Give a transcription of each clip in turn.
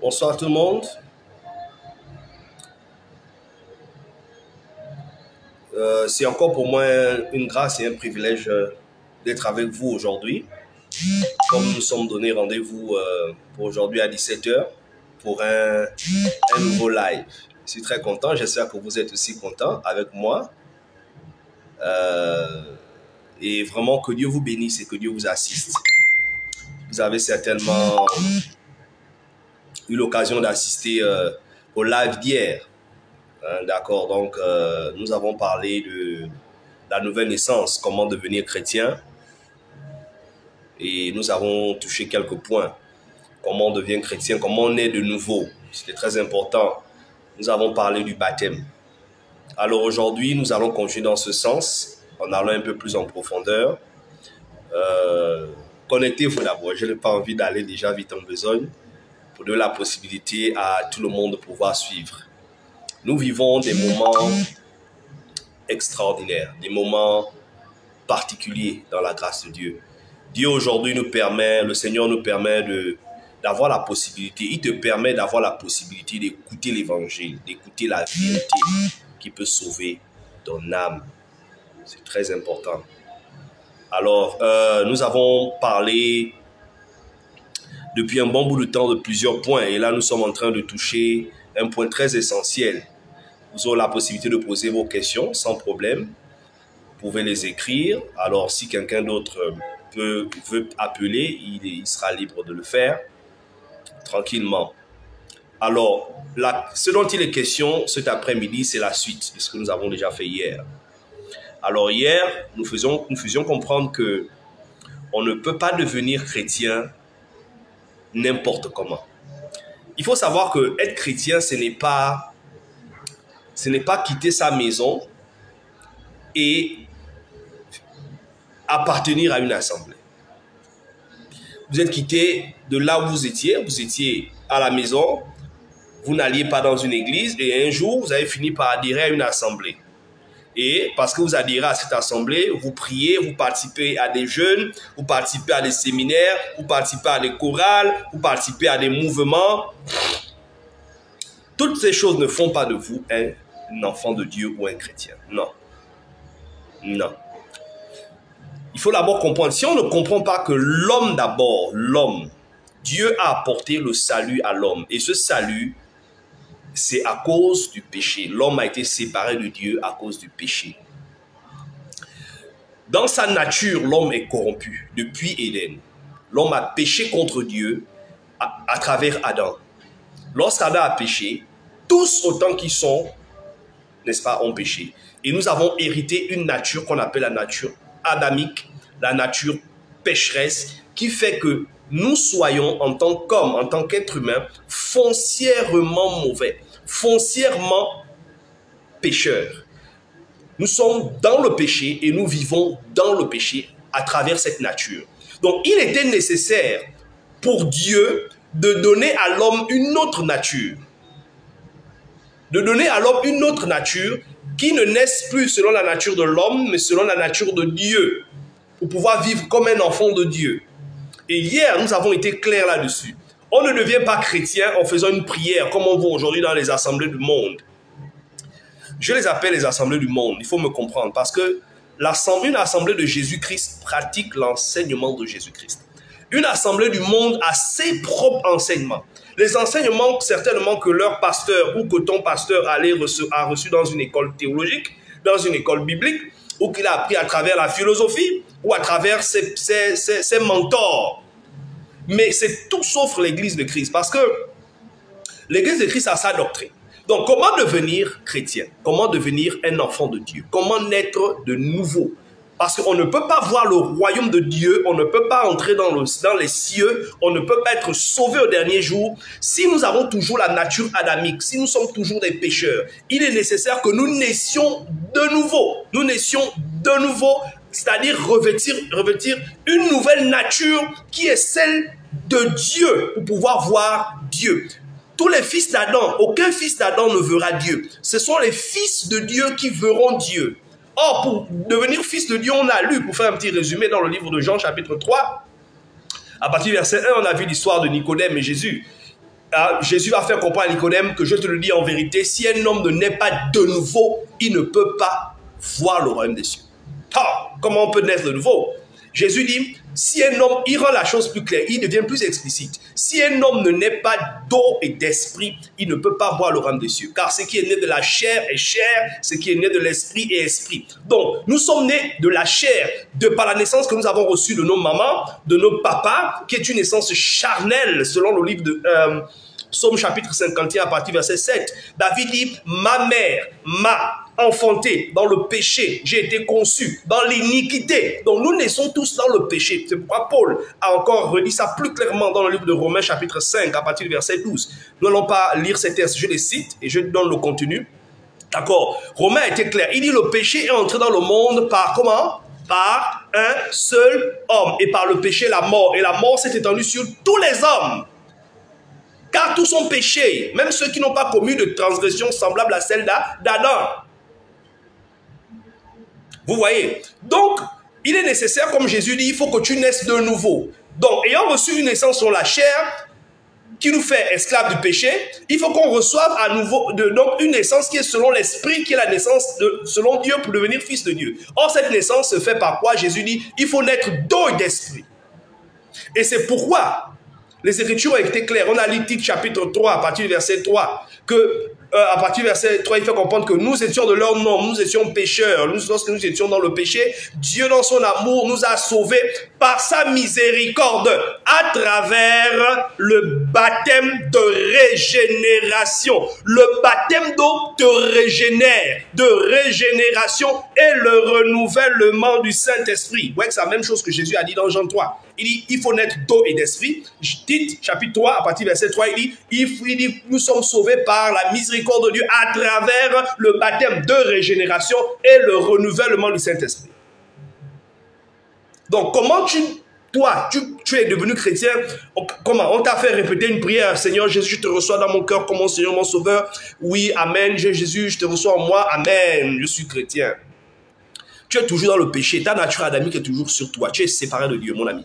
Bonsoir tout le monde. C'est encore pour moi une grâce et un privilège d'être avec vous aujourd'hui. Comme nous sommes donnés rendez-vous pour aujourd'hui à 17 h pour un nouveau live. Je suis très content, j'espère que vous êtes aussi content avec moi. Et vraiment que Dieu vous bénisse et que Dieu vous assiste. Vous avez certainement eu l'occasion d'assister au live d'hier. D'accord, donc nous avons parlé de la nouvelle naissance, comment devenir chrétien. Et nous avons touché quelques points. Comment on devient chrétien, comment on est de nouveau. C'était très important. Nous avons parlé du baptême. Alors aujourd'hui, nous allons continuer dans ce sens, en allant un peu plus en profondeur. Connectez-vous d'abord. Je n'ai pas envie d'aller déjà vite en besogne pour donner la possibilité à tout le monde de pouvoir suivre. Nous vivons des moments extraordinaires, des moments particuliers dans la grâce de Dieu. Dieu aujourd'hui nous permet, le Seigneur nous permet d'avoir la possibilité, il te permet d'avoir la possibilité d'écouter l'évangile, d'écouter la vérité qui peut sauver ton âme. C'est très important. Alors, nous avons parlé depuis un bon bout de temps de plusieurs points et là nous sommes en train de toucher un point très essentiel. Vous aurez la possibilité de poser vos questions sans problème. Vous pouvez les écrire. Alors, si quelqu'un d'autre veut appeler, il sera libre de le faire tranquillement. Alors, ce dont il est question cet après-midi, c'est la suite de ce que nous avons déjà fait hier. Alors, hier, nous faisions comprendre que on ne peut pas devenir chrétien n'importe comment. Il faut savoir que être chrétien, ce n'est pas quitter sa maison et appartenir à une assemblée. Vous êtes quitté de là où vous étiez à la maison, vous n'alliez pas dans une église et un jour, vous avez fini par adhérer à une assemblée. Et parce que vous adhérez à cette assemblée, vous priez, vous participez à des jeûnes, vous participez à des séminaires, vous participez à des chorales, vous participez à des mouvements. Toutes ces choses ne font pas de vous un enfant de Dieu ou un chrétien. Non. Non. Il faut d'abord comprendre, si on ne comprend pas que l'homme d'abord, l'homme, Dieu a apporté le salut à l'homme. Et ce salut, c'est à cause du péché. L'homme a été séparé de Dieu à cause du péché. Dans sa nature, l'homme est corrompu depuis Éden. L'homme a péché contre Dieu à travers Adam. Lorsqu'Adam a péché, tous autant qu'ils sont, n'est-ce pas, ont péché. Et nous avons hérité une nature qu'on appelle la nature adamique, la nature pécheresse, qui fait que nous soyons en tant qu'hommes, en tant qu'êtres humains, foncièrement mauvais, foncièrement pécheurs. Nous sommes dans le péché et nous vivons dans le péché à travers cette nature. Donc il était nécessaire pour Dieu de donner à l'homme une autre nature. De donner à l'homme une autre nature qui ne naisse plus selon la nature de l'homme, mais selon la nature de Dieu, pour pouvoir vivre comme un enfant de Dieu. Et hier, nous avons été clairs là-dessus. On ne devient pas chrétien en faisant une prière, comme on voit aujourd'hui dans les assemblées du monde. Je les appelle les assemblées du monde, il faut me comprendre, parce que une assemblée de Jésus-Christ pratique l'enseignement de Jésus-Christ. Une assemblée du monde a ses propres enseignements. Les enseignements, certainement, que leur pasteur ou que ton pasteur a reçu dans une école théologique, dans une école biblique, ou qu'il a appris à travers la philosophie, ou à travers ses mentors. Mais c'est tout sauf l'Église de Christ, parce que l'Église de Christ a sa doctrine. Donc, comment devenir chrétien? Comment devenir un enfant de Dieu? Comment naître de nouveau? Parce qu'on ne peut pas voir le royaume de Dieu, on ne peut pas entrer dans les cieux, on ne peut pas être sauvé au dernier jour si nous avons toujours la nature adamique, si nous sommes toujours des pécheurs. Il est nécessaire que nous naissions de nouveau. Nous naissions de nouveau, c'est-à-dire revêtir une nouvelle nature qui est celle de Dieu pour pouvoir voir Dieu. tous les fils d'Adam, aucun fils d'Adam ne verra Dieu. Ce sont les fils de Dieu qui verront Dieu. Or, pour devenir fils de Dieu, on a lu, pour faire un petit résumé dans le livre de Jean, chapitre 3, à partir du verset 1, on a vu l'histoire de Nicodème et Jésus. Jésus va faire comprendre à Nicodème que je te le dis en vérité, si un homme ne naît pas de nouveau, il ne peut pas voir le royaume des cieux. Comment on peut naître de nouveau? Jésus dit, si un homme, il rend la chose plus claire, il devient plus explicite. Si un homme ne naît pas d'eau et d'esprit, il ne peut pas voir le royaume des cieux. Car ce qui est né de la chair est chair, ce qui est né de l'esprit est esprit. Donc, nous sommes nés de la chair, par la naissance que nous avons reçue de nos mamans, de nos papas, qui est une naissance charnelle, selon le livre de Psaume chapitre 51 à partir du verset 7. David dit, ma mère m'a enfanté dans le péché, j'ai été conçu dans l'iniquité. Donc nous naissons tous dans le péché. C'est pourquoi Paul a encore redit ça plus clairement dans le livre de Romains chapitre 5 à partir du verset 12. Nous n'allons pas lire ces textes, je les cite et je donne le contenu. D'accord. Romains a été clair. Il dit le péché est entré dans le monde par comment? Par un seul homme. Et par le péché la mort. Et la mort s'est étendue sur tous les hommes. Car tous sont péchés, même ceux qui n'ont pas commis de transgression semblable à celle d'Adam. Vous voyez? Donc, il est nécessaire, comme Jésus dit, il faut que tu naisses de nouveau. Donc, ayant reçu une naissance sur la chair, qui nous fait esclaves du péché, il faut qu'on reçoive à nouveau donc une naissance qui est selon l'esprit, qui est la naissance selon Dieu pour devenir fils de Dieu. Or, cette naissance se fait par quoi? Jésus dit, il faut naître d'eau et d'esprit. Et c'est pourquoi les Écritures ont été claires. On a lu Tite chapitre 3, à partir du verset 3, que à partir du verset 3, il fait comprendre que nous étions de leur nom, nous étions pécheurs. Lorsque nous étions dans le péché, Dieu dans son amour nous a sauvés par sa miséricorde à travers le baptême de régénération. Le baptême d'eau te régénère, de régénération et le renouvellement du Saint-Esprit. Ouais, c'est la même chose que Jésus a dit dans Jean 3. Il dit, il faut naître d'eau et d'esprit. Tite, chapitre 3, à partir du verset 3, il dit, nous sommes sauvés par la miséricorde de Dieu à travers le baptême de régénération et le renouvellement du Saint-Esprit. Donc, comment tu es devenu chrétien? Comment? On t'a fait répéter une prière. Seigneur Jésus, je te reçois dans mon cœur comme mon Seigneur, mon Sauveur. Oui, amen. Jésus, je te reçois en moi. Amen. Je suis chrétien. Tu es toujours dans le péché. Ta nature adamique est toujours sur toi. Tu es séparé de Dieu, mon ami.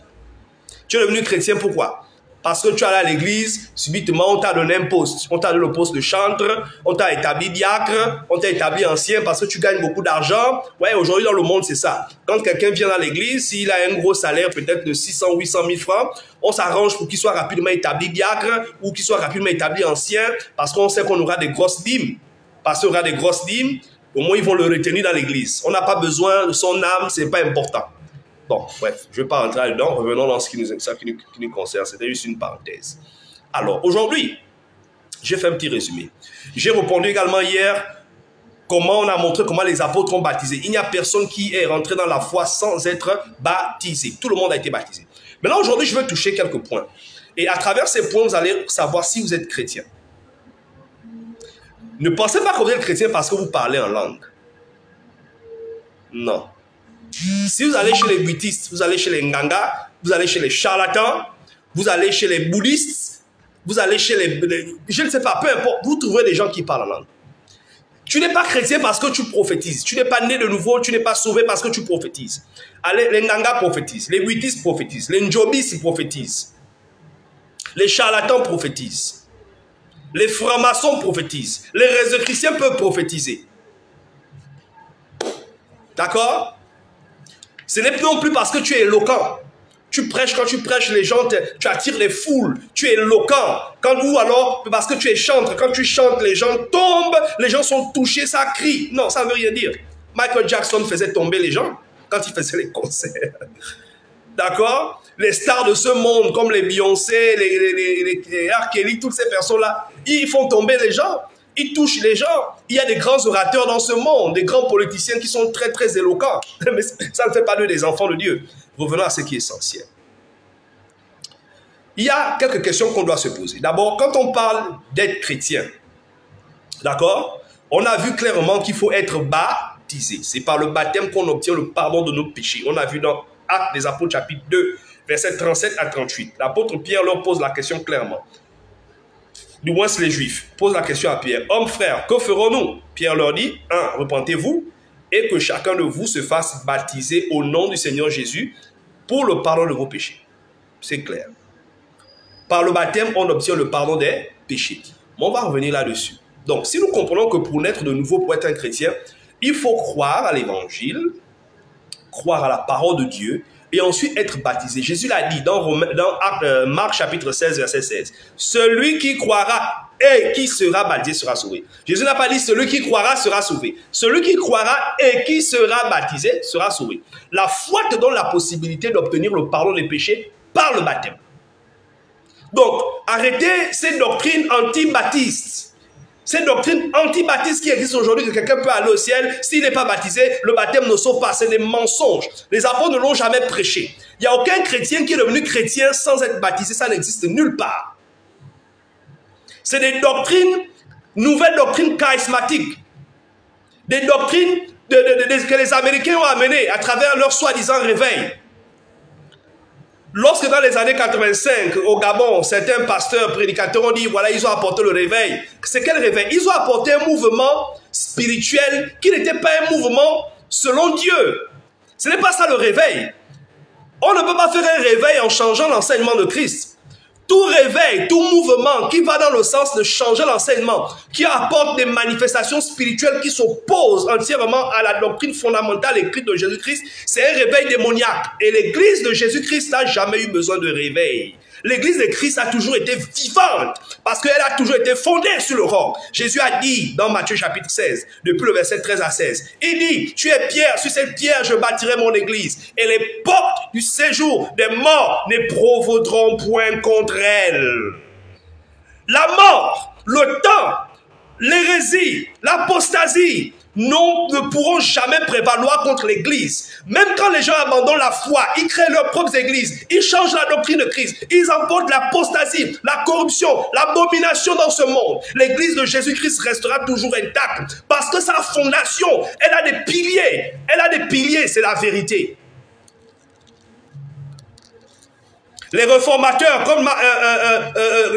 Tu es devenu chrétien, pourquoi? Parce que tu es allé à l'église, subitement on t'a donné un poste. On t'a donné le poste de chantre, on t'a établi diacre, on t'a établi ancien parce que tu gagnes beaucoup d'argent. Ouais, aujourd'hui dans le monde c'est ça. Quand quelqu'un vient dans l'église, s'il a un gros salaire peut-être de 600, 800 000 francs, on s'arrange pour qu'il soit rapidement établi diacre ou qu'il soit rapidement établi ancien parce qu'on sait qu'on aura des grosses dîmes. Parce qu'il y aura des grosses dîmes, au moins ils vont le retenir dans l'église. On n'a pas besoin de son âme, c'est pas important. Bon, bref, je ne vais pas rentrer là-dedans. Revenons dans ce qui nous concerne. C'était juste une parenthèse. Alors, aujourd'hui, j'ai fait un petit résumé. J'ai répondu également hier comment on a montré comment les apôtres ont baptisé. Il n'y a personne qui est rentré dans la foi sans être baptisé. Tout le monde a été baptisé. Maintenant, aujourd'hui, je veux toucher quelques points. Et à travers ces points, vous allez savoir si vous êtes chrétien. Ne pensez pas que vous êtes chrétien parce que vous parlez en langue. Non. Si vous allez chez les bouddhistes, vous allez chez les Nganga, vous allez chez les charlatans, vous allez chez les bouddhistes, vous allez chez les je ne sais pas, peu importe, vous trouverez des gens qui parlent en langue. Tu n'es pas chrétien parce que tu prophétises. Tu n'es pas né de nouveau, tu n'es pas sauvé parce que tu prophétises. Allez, les Nganga prophétisent, les bouddhistes prophétisent, les Njobis prophétisent, les charlatans prophétisent, les francs-maçons prophétisent, les résurrectiens peuvent prophétiser. D'accord? Ce n'est non plus parce que tu es éloquent. Tu prêches, quand tu prêches, les gens, tu attires les foules. Tu es éloquent. Ou alors, parce que tu es chantre. Quand tu chantes, les gens tombent, les gens sont touchés, ça crie. Non, ça ne veut rien dire. Michael Jackson faisait tomber les gens quand il faisait les concerts. D'accord? Les stars de ce monde, comme les Beyoncé, les R. Kelly, toutes ces personnes-là, ils font tomber les gens. Ils touchent les gens. Il y a des grands orateurs dans ce monde, des grands politiciens qui sont très, très éloquents. Mais ça ne fait pas d'eux des enfants de Dieu. Revenons à ce qui est essentiel. Il y a quelques questions qu'on doit se poser. D'abord, quand on parle d'être chrétien, d'accord, on a vu clairement qu'il faut être baptisé. C'est par le baptême qu'on obtient le pardon de nos péchés. On a vu dans Actes des Apôtres, chapitre 2, versets 37 à 38. L'apôtre Pierre leur pose la question clairement. du moins les Juifs, posent la question à Pierre. Homme frère, que ferons-nous? Pierre leur dit, 1. Repentez-vous et que chacun de vous se fasse baptiser au nom du Seigneur Jésus pour le pardon de vos péchés. C'est clair. Par le baptême, on obtient le pardon des péchés. Mais on va revenir là-dessus. Donc, si nous comprenons que pour naître de nouveau, pour être un chrétien, il faut croire à l'évangile, croire à la parole de Dieu, et ensuite être baptisé. Jésus l'a dit dans Marc chapitre 16, verset 16. Celui qui croira et qui sera baptisé sera sauvé. Jésus n'a pas dit celui qui croira sera sauvé. Celui qui croira et qui sera baptisé sera sauvé. La foi te donne la possibilité d'obtenir le pardon des péchés par le baptême. Donc, arrêtez ces doctrines anti-baptistes. Ces doctrines anti-baptistes qui existent aujourd'hui, que quelqu'un peut aller au ciel, s'il n'est pas baptisé, le baptême ne sauve pas. C'est des mensonges. Les apôtres ne l'ont jamais prêché. Il n'y a aucun chrétien qui est devenu chrétien sans être baptisé. Ça n'existe nulle part. C'est des doctrines, nouvelles doctrines charismatiques. Des doctrines que les Américains ont amenées à travers leur soi-disant réveil. Lorsque dans les années 85, au Gabon, certains pasteurs, prédicateurs ont dit, voilà, ils ont apporté le réveil. C'est quel réveil? Ils ont apporté un mouvement spirituel qui n'était pas un mouvement selon Dieu. Ce n'est pas ça le réveil. On ne peut pas faire un réveil en changeant l'enseignement de Christ. Tout réveil, tout mouvement qui va dans le sens de changer l'enseignement, qui apporte des manifestations spirituelles qui s'opposent entièrement à la doctrine fondamentale écrite de Jésus-Christ, c'est un réveil démoniaque. Et l'église de Jésus-Christ n'a jamais eu besoin de réveil. L'église de Christ a toujours été vivante parce qu'elle a toujours été fondée sur le roc. Jésus a dit dans Matthieu chapitre 16, depuis le verset 13 à 16, il dit, tu es pierre, sur cette pierre je bâtirai mon église et les portes du séjour des morts ne provoqueront point contre elle. La mort, le temps, l'hérésie, l'apostasie ne pourront jamais prévaloir contre l'église. Même quand les gens abandonnent la foi, ils créent leurs propres églises, ils changent la doctrine de Christ, ils emportent l'apostasie, la corruption, l'abomination dans ce monde. L'église de Jésus-Christ restera toujours intacte parce que sa fondation, elle a des piliers. Elle a des piliers, c'est la vérité. Les réformateurs, comme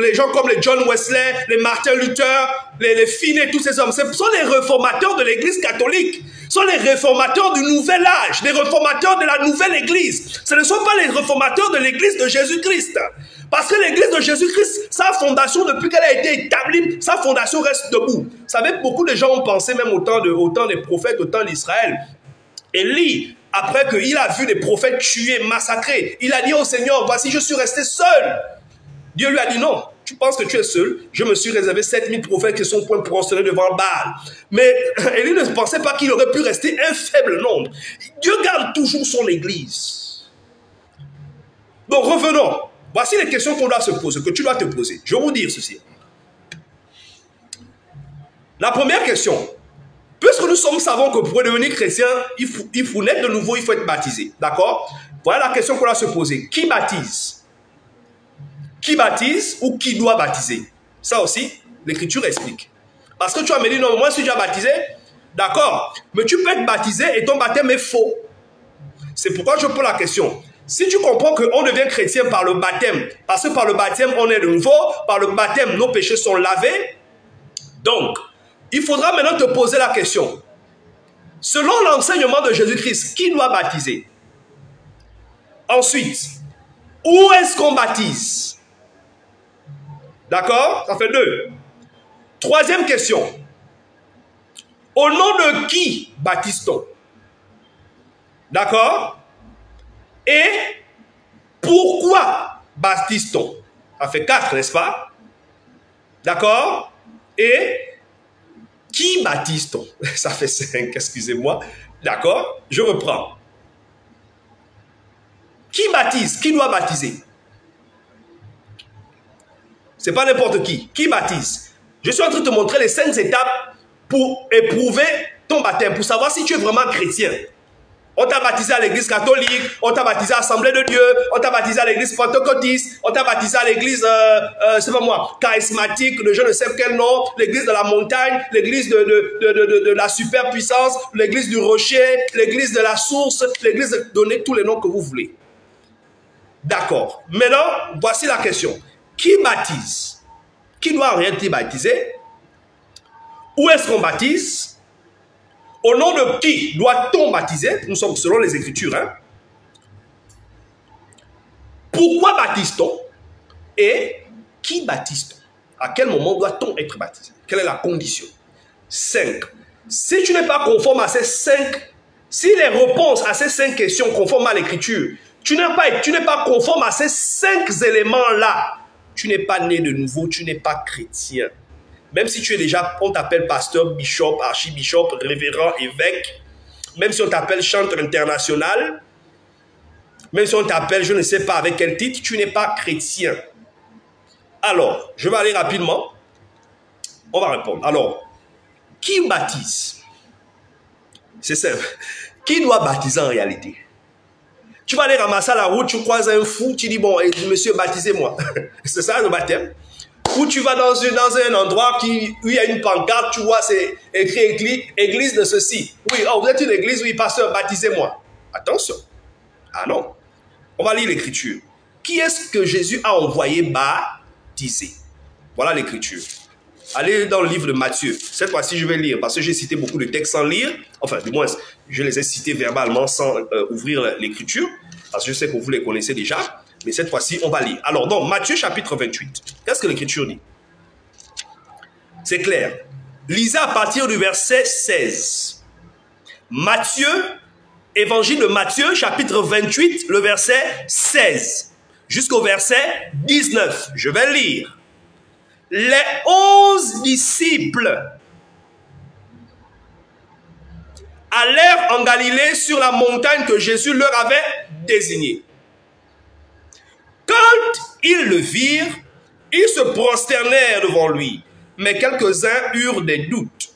les gens comme les John Wesley, les Martin Luther, les Finney, tous ces hommes, ce sont les réformateurs de l'église catholique. Ce sont les réformateurs du nouvel âge, les réformateurs de la nouvelle église. Ce ne sont pas les réformateurs de l'église de Jésus-Christ. Parce que l'église de Jésus-Christ, sa fondation, depuis qu'elle a été établie, sa fondation reste debout. Vous savez, beaucoup de gens ont pensé, même au temps des prophètes, au temps d'Israël. Élie, après qu'il a vu des prophètes tués, massacrés, il a dit au Seigneur, voici, je suis resté seul. Dieu lui a dit, non, tu penses que tu es seul? Je me suis réservé 7000 prophètes qui sont point prosternés devant Baal. Mais Élie ne pensait pas qu'il aurait pu rester un faible nombre. Dieu garde toujours son église. Donc revenons. Voici les questions qu'on doit se poser, que tu dois te poser. Je vais vous dire ceci. La première question. Puisque nous savons que pour devenir chrétien, il faut naître de nouveau, il faut être baptisé. D'accord? Voilà la question qu'on doit se poser. Qui baptise? Qui baptise ou qui doit baptiser? Ça aussi, l'Écriture explique. Parce que tu vas me dire, non, moi je suis déjà baptisé. D'accord? Mais tu peux être baptisé et ton baptême est faux. C'est pourquoi je pose la question. Si tu comprends qu'on devient chrétien par le baptême, parce que par le baptême on est de nouveau, par le baptême nos péchés sont lavés, donc, il faudra maintenant te poser la question. Selon l'enseignement de Jésus-Christ, qui doit baptiser? Ensuite, où est-ce qu'on baptise? D'accord? Ça fait 2. Troisième question. Au nom de qui baptise-t-on? D'accord? Et pourquoi baptise-t-on? Ça fait 4, n'est-ce pas? D'accord? Et qui baptise-t-on? Ça fait 5, excusez-moi. D'accord? Je reprends. Qui baptise? Qui doit baptiser? C'est pas n'importe qui. Qui baptise? Je suis en train de te montrer les 5 étapes pour éprouver ton baptême, pour savoir si tu es vraiment chrétien. On t'a baptisé à l'église catholique, on t'a baptisé à l'Assemblée de Dieu, on t'a baptisé à l'église pentecôtiste, on t'a baptisé à l'église, c'est pas moi, charismatique, de je ne sais quel nom, l'église de la montagne, l'église de la superpuissance, l'église du rocher, l'église de la source, l'église de... Donnez tous les noms que vous voulez. D'accord. Maintenant, voici la question. Qui baptise? qui doit en réalité baptiser? Où est-ce qu'on baptise? Au nom de qui doit-on baptiser? Nous sommes selon les Écritures. Hein? Pourquoi baptise-t-on? Et qui baptise-t-on? À quel moment doit-on être baptisé? Quelle est la condition? 5. Si tu n'es pas conforme à ces 5, si les réponses à ces 5 questions conformes à l'Écriture, tu n'es pas conforme à ces 5 éléments-là, tu n'es pas né de nouveau, tu n'es pas chrétien. Même si tu es déjà, on t'appelle pasteur, bishop, archibishop, révérend, évêque, même si on t'appelle chanteur international, même si on t'appelle, je ne sais pas avec quel titre, tu n'es pas chrétien. Alors, je vais aller rapidement. On va répondre. Alors, qui baptise? C'est simple. Qui doit baptiser en réalité? Tu vas aller ramasser à la route, tu croises un fou, tu dis, bon, monsieur, baptisez-moi. C'est ça le baptême? Ou tu vas dans un endroit où il y a une pancarte, tu vois, c'est écrit église de ceci. Oui, oh, vous êtes une église, oui, pasteur, baptisez-moi. Attention. Ah non. On va lire l'Écriture. Qui est-ce que Jésus a envoyé baptiser? Voilà l'Écriture. Allez dans le livre de Matthieu. Cette fois-ci, je vais lire parce que j'ai cité beaucoup de textes sans lire. Enfin, du moins, je les ai cités verbalement sans ouvrir l'Écriture. Parce que je sais que vous les connaissez déjà. Mais cette fois-ci, on va lire. Alors, dans Matthieu chapitre 28, qu'est-ce que l'Écriture dit? C'est clair. Lisez à partir du verset 16. Matthieu, évangile de Matthieu, chapitre 28, le verset 16. Jusqu'au verset 19. Je vais lire. Les 11 disciples allèrent en Galilée sur la montagne que Jésus leur avait désignée. Quand ils le virent, ils se prosternèrent devant lui, mais quelques-uns eurent des doutes.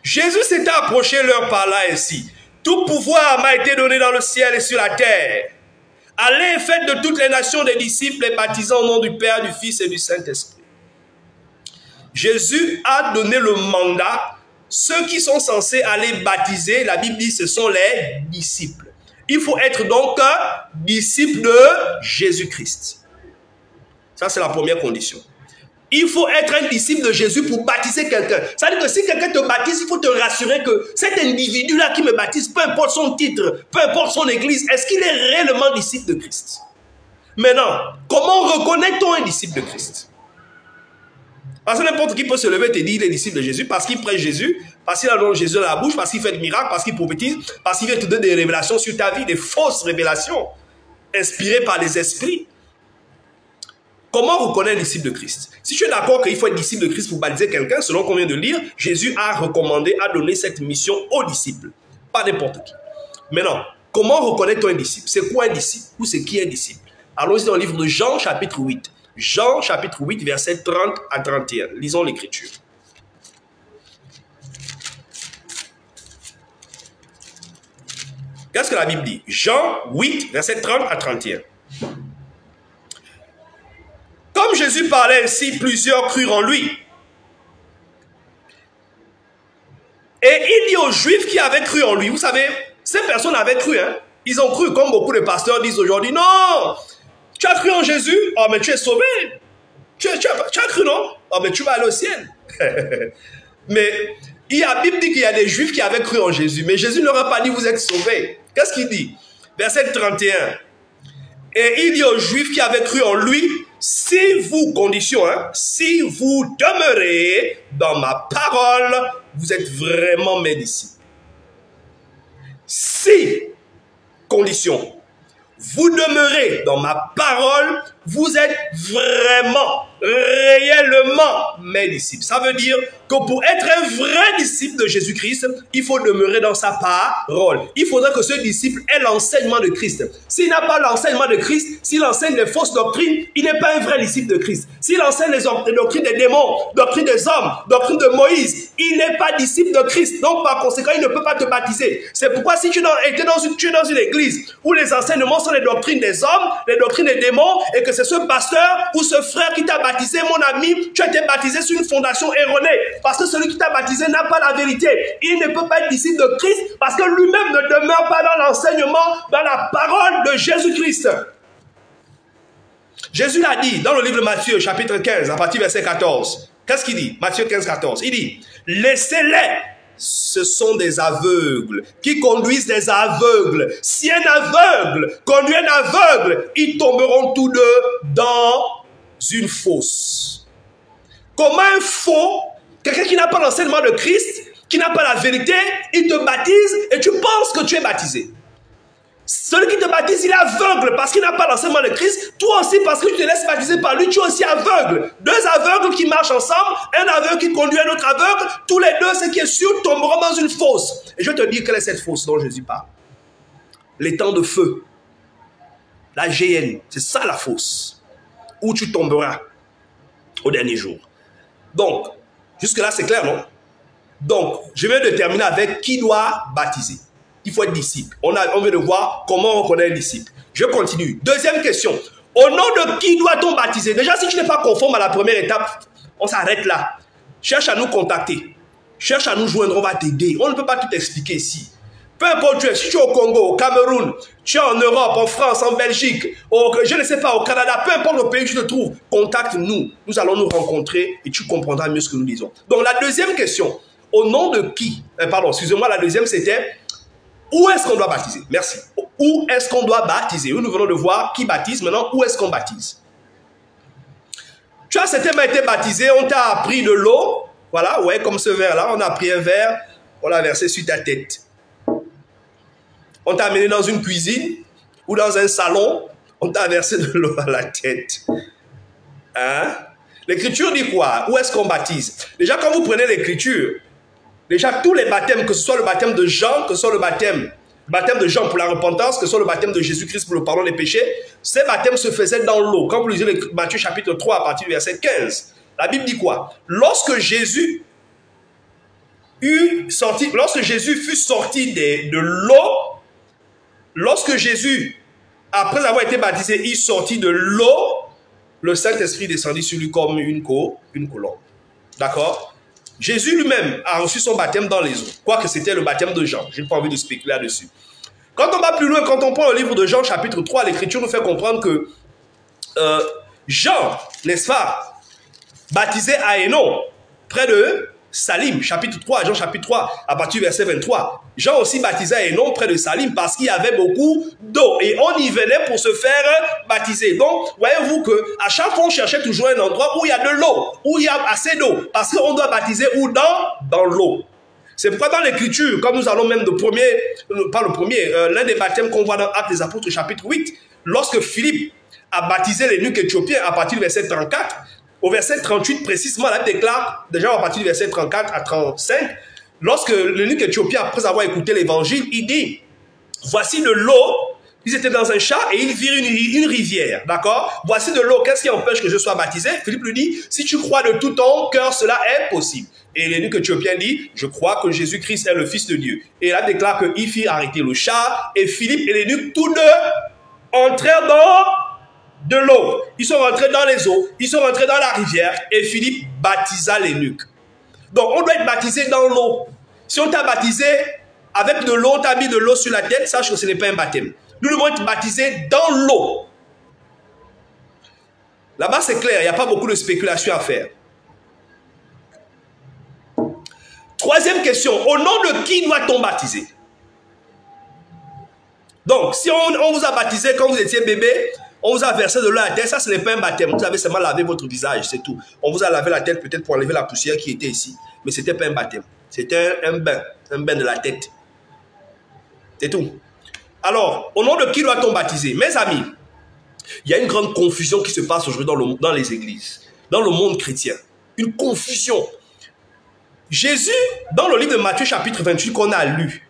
Jésus s'était approché leur parla ainsi. Tout pouvoir m'a été donné dans le ciel et sur la terre. Allez et faites de toutes les nations des disciples et baptisant au nom du Père, du Fils et du Saint-Esprit. Jésus a donné le mandat. Ceux qui sont censés aller baptiser, la Bible dit, ce sont les disciples. Il faut être donc disciple de Jésus-Christ. Ça, c'est la première condition. Il faut être un disciple de Jésus pour baptiser quelqu'un. Ça veut dire que si quelqu'un te baptise, il faut te rassurer que cet individu-là qui me baptise, peu importe son titre, peu importe son église, est-ce qu'il est réellement disciple de Christ? Maintenant, comment reconnaît-on un disciple de Christ? Parce que n'importe qui peut se lever et te dire qu'il est disciple de Jésus parce qu'il prêche Jésus, parce qu'il a le nom de Jésus dans la bouche, parce qu'il fait des miracles, parce qu'il prophétise, parce qu'il vient te donner des révélations sur ta vie, des fausses révélations inspirées par les esprits. Comment reconnaître un disciple de Christ? Si tu es d'accord qu'il faut être disciple de Christ pour baptiser quelqu'un, selon qu'on vient de lire, Jésus a recommandé, a donné cette mission aux disciples, pas n'importe qui. Maintenant, comment reconnaître un disciple? C'est quoi un disciple? Ou c'est qui un disciple? Allons-y dans le livre de Jean, chapitre 8. Jean, chapitre 8, versets 30 à 31. Lisons l'Écriture. Qu'est-ce que la Bible dit? Jean 8, versets 30 à 31. Comme Jésus parlait ainsi, plusieurs crurent en lui. Et il dit aux Juifs qui avaient cru en lui, vous savez, ces personnes avaient cru, hein? Ils ont cru, comme beaucoup de pasteurs disent aujourd'hui, non! Tu as cru en Jésus? Oh, mais tu es sauvé. Tu as cru, non? Oh, mais tu vas aller au ciel. Mais la Bible dit qu'il y a des Juifs qui avaient cru en Jésus. Mais Jésus ne leur a pas dit, vous êtes sauvés. Qu'est-ce qu'il dit? Verset 31. Et il dit aux Juifs qui avaient cru en lui, si vous, condition, hein, si vous demeurez dans ma parole, vous êtes vraiment mes disciples. Si, condition, vous demeurez dans ma parole, vous êtes vraiment, réellement mes disciples. Ça veut dire que pour être un vrai disciple de Jésus-Christ, il faut demeurer dans sa parole. Il faudrait que ce disciple ait l'enseignement de Christ. S'il n'a pas l'enseignement de Christ, s'il enseigne des fausses doctrines, il n'est pas un vrai disciple de Christ. S'il enseigne les doctrines des démons, doctrines des hommes, doctrines de Moïse, il n'est pas disciple de Christ. Donc par conséquent, il ne peut pas te baptiser. C'est pourquoi si tu es dans une église où les enseignements sont les doctrines des hommes, les doctrines des démons, et que c'est ce pasteur ou ce frère qui t'a baptisé, mon ami, tu as été baptisé sur une fondation erronée. Parce que celui qui t'a baptisé n'a pas la vérité. Il ne peut pas être disciple de Christ parce que lui-même ne demeure pas dans l'enseignement, dans la parole de Jésus-Christ. Jésus l'a dit dans le livre de Matthieu, chapitre 15, à partir du verset 14. Qu'est-ce qu'il dit? Matthieu 15, 14. Il dit, laissez-les. Ce sont des aveugles qui conduisent des aveugles. Si un aveugle conduit un aveugle, ils tomberont tous deux dans une fosse. Comment un faux, quelqu'un qui n'a pas l'enseignement de Christ, qui n'a pas la vérité, il te baptise et tu penses que tu es baptisé. Celui qui te baptise, il est aveugle parce qu'il n'a pas l'enseignement de Christ. Toi aussi, parce que tu te laisses baptiser par lui, tu es aussi aveugle. Deux aveugles qui marchent ensemble, un aveugle qui conduit un autre aveugle, tous les deux, ce qui est sûr, tomberont dans une fosse. Et je vais te dire quelle est cette fosse dont Jésus parle. Les temps de feu. La géhenne, c'est ça la fosse. Où tu tomberas au dernier jour. Donc, jusque-là, c'est clair, non? Donc, je vais terminer avec qui doit baptiser. Il faut être disciple. On vient de voir comment on reconnaît un disciple. Je continue. Deuxième question. Au nom de qui doit-on baptiser? Déjà, si tu n'es pas conforme à la première étape, on s'arrête là. Cherche à nous contacter. Cherche à nous joindre, on va t'aider. On ne peut pas tout expliquer ici. Peu importe tu es, si tu es au Congo, au Cameroun, tu es en Europe, en France, en Belgique, je ne sais pas, au Canada, peu importe le pays où tu te trouves, contacte-nous. Nous allons nous rencontrer et tu comprendras mieux ce que nous disons. Donc la deuxième question, au nom de qui? Pardon, excusez-moi, la deuxième c'était... Où est-ce qu'on doit baptiser? Merci. Où est-ce qu'on doit baptiser? Nous venons de voir qui baptise. Maintenant, où est-ce qu'on baptise? Tu as certainement été baptisé, on t'a appris de l'eau. Voilà, ouais, comme ce verre-là. On a pris un verre, on l'a versé sur ta tête. On t'a amené dans une cuisine ou dans un salon, on t'a versé de l'eau à la tête. Hein? L'Écriture dit quoi? Où est-ce qu'on baptise? Déjà, quand vous prenez l'Écriture, déjà, tous les baptêmes, que ce soit le baptême de Jean, que ce soit le baptême de Jean pour la repentance, que ce soit le baptême de Jésus-Christ pour le pardon des péchés, ces baptêmes se faisaient dans l'eau. Quand vous lisez Matthieu chapitre 3 à partir du verset 15, la Bible dit quoi? Lorsque Jésus fut sorti de l'eau, lorsque Jésus, après avoir été baptisé, il sortit de l'eau, le Saint-Esprit descendit sur lui comme une colombe. D'accord? Jésus lui-même a reçu son baptême dans les eaux, quoique c'était le baptême de Jean. Je n'ai pas envie de spéculer là-dessus. Quand on va plus loin, quand on prend le livre de Jean, chapitre 3, l'Écriture nous fait comprendre que Jean, n'est-ce pas, baptisé à Hénon, près de Salim, chapitre 3, Jean chapitre 3, à partir du verset 23. Jean aussi baptisait à Hénon, près de Salim, parce qu'il y avait beaucoup d'eau. Et on y venait pour se faire baptiser. Donc, voyez-vous qu'à chaque fois, on cherchait toujours un endroit où il y a de l'eau, où il y a assez d'eau. Parce qu'on doit baptiser où? Dans l'eau. C'est pourquoi dans l'Écriture, quand nous allons même l'un des baptêmes qu'on voit dans Actes des Apôtres, chapitre 8, lorsque Philippe a baptisé l'énuque éthiopien à partir du verset 34, au verset 38 précisément, la Bible déclare, déjà à partir du verset 34 à 35, lorsque l'eunuque éthiopien, après avoir écouté l'évangile, il dit, voici de l'eau, ils étaient dans un champ et ils virent une rivière, d'accord? Voici de l'eau, qu'est-ce qui empêche que je sois baptisé? Philippe lui dit, si tu crois de tout ton cœur, cela est possible. Et l'eunuque éthiopien dit, je crois que Jésus-Christ est le Fils de Dieu. Et là déclare qu'il fit arrêter le char et Philippe et l'eunuque, tous deux, entrèrent dans de l'eau. Ils sont rentrés dans les eaux, ils sont rentrés dans la rivière et Philippe baptisa l'eunuque. Donc on doit être baptisé dans l'eau. Si on t'a baptisé avec de l'eau, on t'a mis de l'eau sur la tête, sache que ce n'est pas un baptême. Nous devons être baptisés dans l'eau. Là-bas c'est clair, il n'y a pas beaucoup de spéculation à faire. Troisième question, au nom de qui doit-on baptiser? Donc si on vous a baptisé quand vous étiez bébé, on vous a versé de l'eau à la tête, ça ce n'est pas un baptême. Vous avez seulement lavé votre visage, c'est tout. On vous a lavé la tête peut-être pour enlever la poussière qui était ici. Mais ce n'était pas un baptême. C'était un bain de la tête. C'est tout. Alors, au nom de qui doit-on baptiser? Mes amis, il y a une grande confusion qui se passe aujourd'hui dans les églises, dans le monde chrétien. Une confusion. Jésus, dans le livre de Matthieu chapitre 28 qu'on a lu,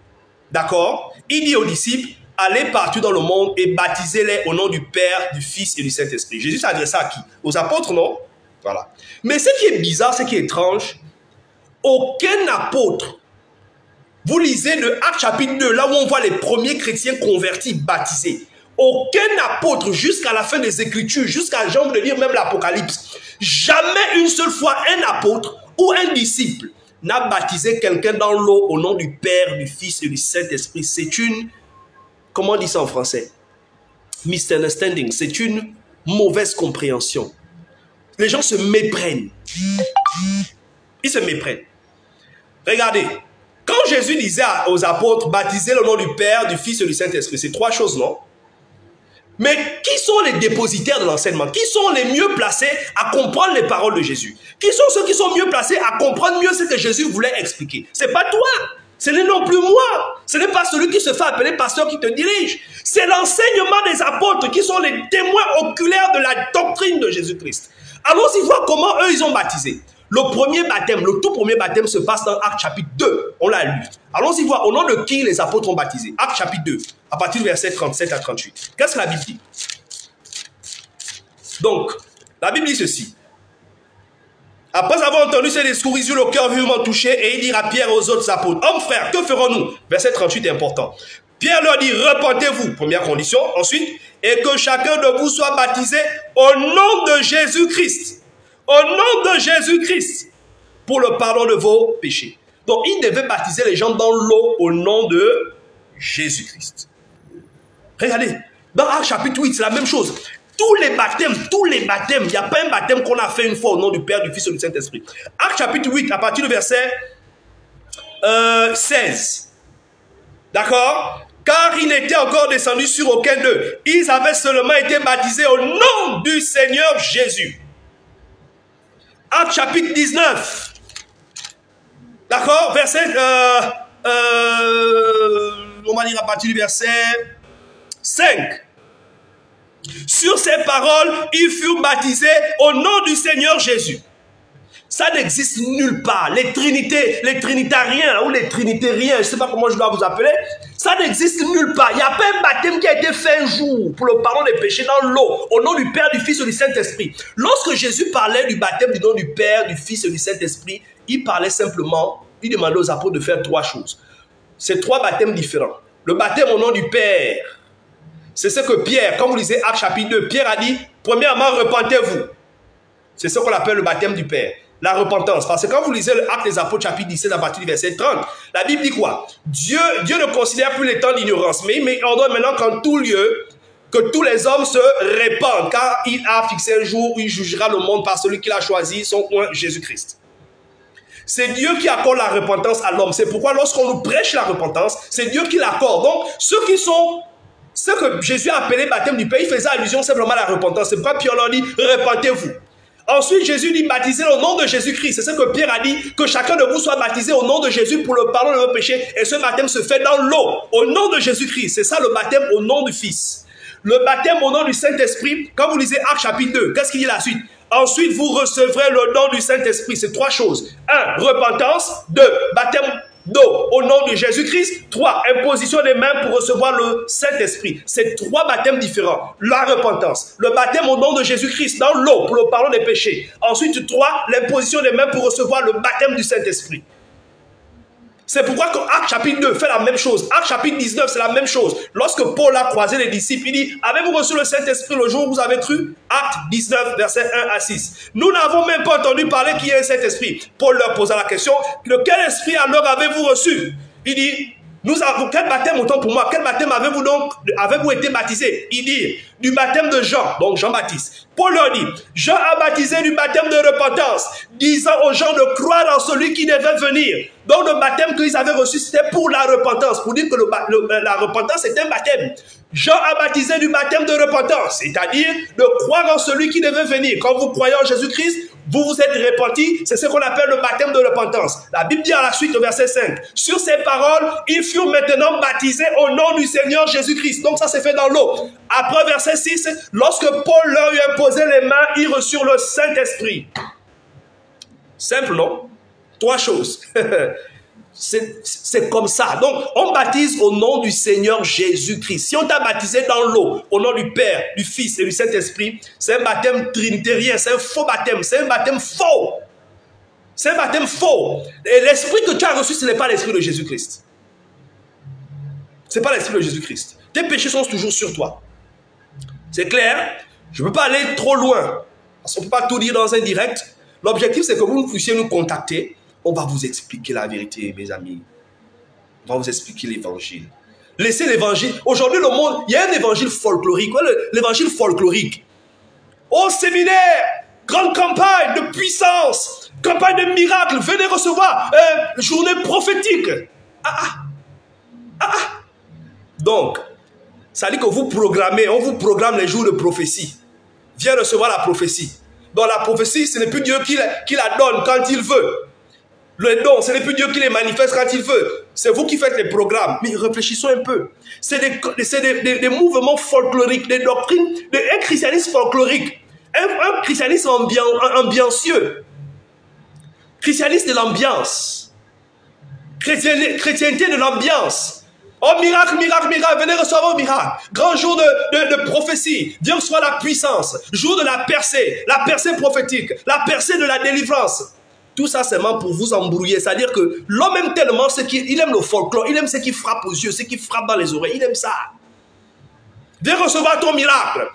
d'accord, il dit aux disciples, allez partout dans le monde et baptisez-les au nom du Père, du Fils et du Saint-Esprit. Jésus s'adressait à qui? Aux apôtres, non? Voilà. Mais ce qui est bizarre, ce qui est étrange, aucun apôtre, vous lisez le Actes chapitre 2, là où on voit les premiers chrétiens convertis, baptisés. Aucun apôtre, jusqu'à la fin des Écritures, jusqu'à Jean de lire même l'Apocalypse, jamais une seule fois un apôtre ou un disciple n'a baptisé quelqu'un dans l'eau au nom du Père, du Fils et du Saint-Esprit. C'est une... Comment on dit ça en français? Misunderstanding. C'est une mauvaise compréhension. Les gens se méprennent. Ils se méprennent. Regardez, quand Jésus disait aux apôtres, baptisez le nom du Père, du Fils et du Saint-Esprit, c'est trois choses, non? Mais qui sont les dépositaires de l'enseignement? Qui sont les mieux placés à comprendre les paroles de Jésus? Qui sont ceux qui sont mieux placés à comprendre mieux ce que Jésus voulait expliquer? Ce n'est pas toi, ce n'est non plus moi, ce n'est pas celui qui se fait appeler pasteur qui te dirige. C'est l'enseignement des apôtres qui sont les témoins oculaires de la doctrine de Jésus-Christ. Allons-y voir comment eux ils ont baptisé. Le premier baptême, le tout premier baptême se passe dans Actes chapitre 2. On l'a lu. Allons-y voir au nom de qui les apôtres ont baptisé. Actes chapitre 2, à partir du verset 37 à 38. Qu'est-ce que la Bible dit? Donc, la Bible dit ceci. Après avoir entendu ces discours, ils eurent le cœur vivement touché et ils dirent à Pierre et aux autres apôtres, hommes frères, que ferons-nous? Verset 38 est important. Pierre leur dit, repentez-vous, première condition. Ensuite, et que chacun de vous soit baptisé au nom de Jésus-Christ. Au nom de Jésus-Christ, pour le pardon de vos péchés. Donc, il devait baptiser les gens dans l'eau au nom de Jésus-Christ. Regardez, dans Actes chapitre 8, c'est la même chose. Tous les baptêmes, il n'y a pas un baptême qu'on a fait une fois au nom du Père, du Fils et du Saint-Esprit. Actes chapitre 8, à partir du verset 16. D'accord? Car il n'était encore descendu sur aucun d'eux. Ils avaient seulement été baptisés au nom du Seigneur Jésus. Actes chapitre 19. D'accord? Verset... on va lire à partir du verset 5. Sur ces paroles, ils furent baptisés au nom du Seigneur Jésus. Ça n'existe nulle part. Les trinitariens ou les trinitériens, je ne sais pas comment je dois vous appeler, ça n'existe nulle part. Il n'y a pas un baptême qui a été fait un jour pour le pardon des péchés dans l'eau, au nom du Père, du Fils et du Saint-Esprit. Lorsque Jésus parlait du baptême du nom du Père, du Fils et du Saint-Esprit, il parlait simplement, il demandait aux apôtres de faire trois choses. C'est trois baptêmes différents. Le baptême au nom du Père, c'est ce que Pierre, comme vous lisez Actes chapitre 2, Pierre a dit, premièrement, repentez-vous. C'est ce qu'on appelle le baptême du Père. La repentance. Parce que quand vous lisez l'Acte des Apôtres chapitre 17 à partir du verset 30, la Bible dit quoi? Dieu ne considère plus les temps d'ignorance, mais il ordonne maintenant qu'en tout lieu, que tous les hommes se répandent, car il a fixé un jour où il jugera le monde par celui qu'il a choisi, son oint Jésus-Christ. C'est Dieu qui accorde la repentance à l'homme. C'est pourquoi lorsqu'on nous prêche la repentance, c'est Dieu qui l'accorde. Donc, ce que Jésus a appelé baptême du Père, il faisait allusion simplement à la repentance. C'est pourquoi Pierre leur dit, repentez-vous. Ensuite, Jésus dit, baptisez au nom de Jésus-Christ. C'est ce que Pierre a dit, que chacun de vous soit baptisé au nom de Jésus pour le pardon de vos péchés. Et ce baptême se fait dans l'eau, au nom de Jésus-Christ. C'est ça le baptême au nom du Fils. Le baptême au nom du Saint-Esprit, quand vous lisez Actes chapitre 2, qu'est-ce qu'il dit la suite? Ensuite, vous recevrez le nom du Saint-Esprit. C'est trois choses. 1, repentance. 2, baptême d'eau au nom de Jésus-Christ. 3, imposition des mains pour recevoir le Saint-Esprit. C'est trois baptêmes différents. La repentance, le baptême au nom de Jésus-Christ dans l'eau pour le pardon des péchés. Ensuite 3, l'imposition des mains pour recevoir le baptême du Saint-Esprit. C'est pourquoi Actes chapitre 2 fait la même chose. Actes chapitre 19, c'est la même chose. Lorsque Paul a croisé les disciples, il dit, avez-vous reçu le Saint-Esprit le jour où vous avez cru? Actes 19, versets 1 à 6. Nous n'avons même pas entendu parler qu'il y ait un Saint-Esprit. Paul leur posa la question, de quel esprit alors avez-vous reçu? Il dit, nous avons, quel baptême autant pour moi? Quel baptême avez-vous été baptisé? Il dit, du baptême de Jean, donc Jean-Baptiste. Paul leur dit, Jean a baptisé du baptême de repentance, disant aux gens de croire en celui qui devait venir. Donc le baptême qu'ils avaient reçu, c'était pour la repentance, pour dire que la repentance est un baptême. Jean a baptisé du baptême de repentance, c'est-à-dire de croire en celui qui devait venir. Quand vous croyez en Jésus-Christ, vous vous êtes repentis, c'est ce qu'on appelle le baptême de repentance. La Bible dit à la suite au verset 5, sur ces paroles, ils furent maintenant baptisés au nom du Seigneur Jésus-Christ. Donc ça s'est fait dans l'eau. Après verset 6, lorsque Paul leur eut imposé les mains, ils reçurent le Saint-Esprit. Simple, non? Trois choses. C'est comme ça. Donc, on baptise au nom du Seigneur Jésus-Christ. Si on t'a baptisé dans l'eau, au nom du Père, du Fils et du Saint-Esprit, c'est un baptême trinitérien, c'est un faux baptême, c'est un baptême faux. C'est un baptême faux. Et l'esprit que tu as reçu, ce n'est pas l'esprit de Jésus-Christ. Ce n'est pas l'esprit de Jésus-Christ. Tes péchés sont toujours sur toi. C'est clair? Je ne peux pas aller trop loin. Parce qu'on ne peut pas tout dire dans un direct. L'objectif, c'est que vous puissiez nous contacter. On va vous expliquer la vérité, mes amis. On va vous expliquer l'évangile. Laissez l'évangile. Aujourd'hui, le monde, il y a un évangile folklorique. L'évangile folklorique. au séminaire, grande campagne de puissance, campagne de miracles, venez recevoir, journée prophétique. Donc, ça dit que vous programmez, on vous programme les jours de prophétie. Viens recevoir la prophétie. Donc la prophétie, ce n'est plus Dieu qui la donne quand il veut. Le don, ce n'est plus Dieu qui les manifeste quand il veut. C'est vous qui faites les programmes. Mais réfléchissons un peu. C'est des mouvements folkloriques, des doctrines, un christianisme folklorique. Un christianisme ambiancieux. Christianisme de l'ambiance. Chrétienté de l'ambiance. Oh, miracle, miracle, miracle, venez recevoir un miracle. Grand jour de prophétie. Dieu reçoit la puissance. Jour de la percée prophétique, la percée de la délivrance. Tout ça, c'est vraiment pour vous embrouiller. C'est-à-dire que l'homme aime tellement ce qu'il aime le folklore, il aime ce qui frappe aux yeux, ce qui frappe dans les oreilles. Il aime ça. Viens recevoir ton miracle.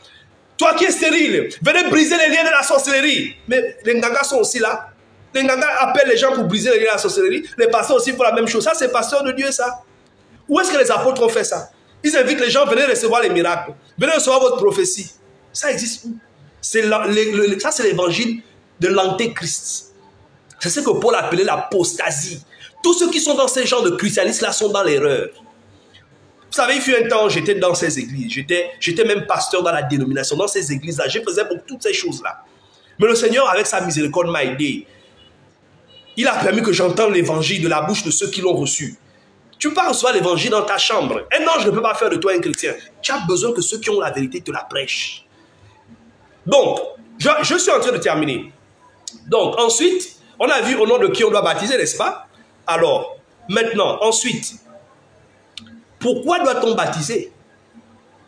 Toi qui es stérile, venez briser les liens de la sorcellerie. Mais les Ngangas sont aussi là. Les Ngangas appellent les gens pour briser les liens de la sorcellerie. Les pasteurs aussi font la même chose. Ça, c'est pasteur de Dieu, ça. Où est-ce que les apôtres ont fait ça? Ils invitent les gens, venez recevoir les miracles. Venez recevoir votre prophétie. Ça existe où? Ça, c'est l'évangile de l'antéchrist. C'est ce que Paul appelait l'apostasie. Tous ceux qui sont dans ces genres de christianisme-là sont dans l'erreur. Vous savez, il fut un temps, j'étais dans ces églises. J'étais même pasteur dans la dénomination, dans ces églises-là. Je faisais pour toutes ces choses-là. Mais le Seigneur, avec sa miséricorde, m'a aidé. Il a permis que j'entende l'évangile de la bouche de ceux qui l'ont reçu. Tu ne peux pas recevoir l'évangile dans ta chambre. Un ange ne peut pas faire de toi un chrétien. Tu as besoin que ceux qui ont la vérité te la prêchent. Donc, je suis en train de terminer. Donc, ensuite, on a vu au nom de qui on doit baptiser, n'est-ce pas? Alors, maintenant, ensuite, pourquoi doit-on baptiser?